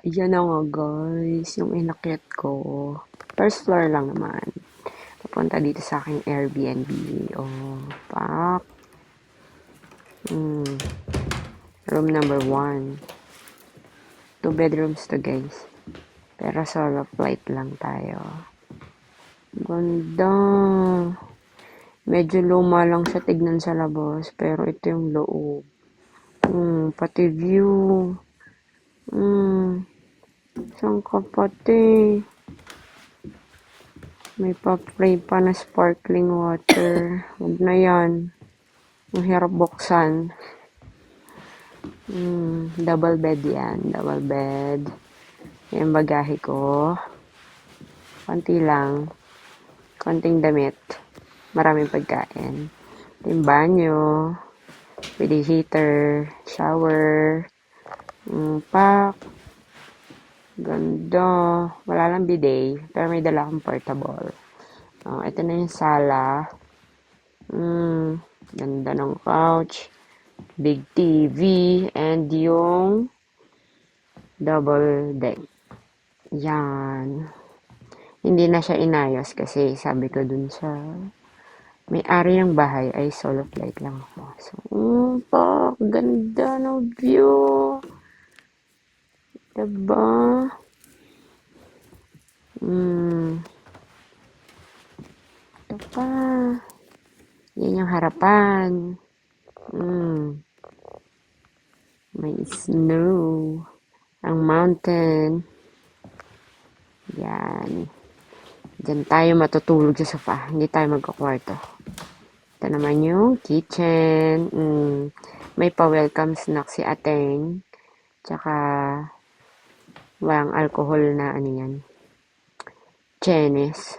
Ayan na nga guys, yung inakyat ko. First floor lang naman. Papunta dito sa aking Airbnb. Oh, pak. Hmm, room number 1. 2 bedrooms to guys. Pero solo flight lang tayo. Ganda. Medyo luma lang siya tignan sa labas. Pero ito yung loob. Pati view. Hmm, saan ka pati? May pa-spray pa na sparkling water. Huwag na yan. Ang hirap buksan. Double bed yan. Double bed. Yung bagahe ko. Konti lang. Konting damit. Maraming pagkain. Yung banyo. With heater. Shower. Pak. Ganda. Wala lang bidet. Pero may dala akong portable. Ito na yung sala. Ganda ng couch. Big TV. And yung double deck. Yan. Hindi na siya inayos kasi sabi ko dun sa may-ari ng bahay ay solo flight lang ako. So, ganda ng view. Diba? Ito pa. Yan yung harapan. May snow. Ang mountain. Yan. Diyan tayo matutulog sa sofa. Hindi tayo magkakwarto. Ito naman yung kitchen. May pa-welcome snack si Ateng. Tsaka walang alcohol na ano yan. Chenes.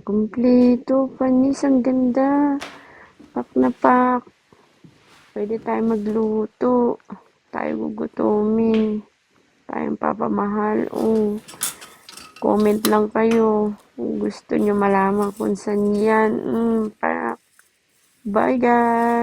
Kompleto. Panis. Ang ganda. Pak na pak. Pwede tayo magluto. Tayo gugutumin. Tayong papamahal. Comment lang kayo kung gusto nyo malaman kung saan yan. Bye guys!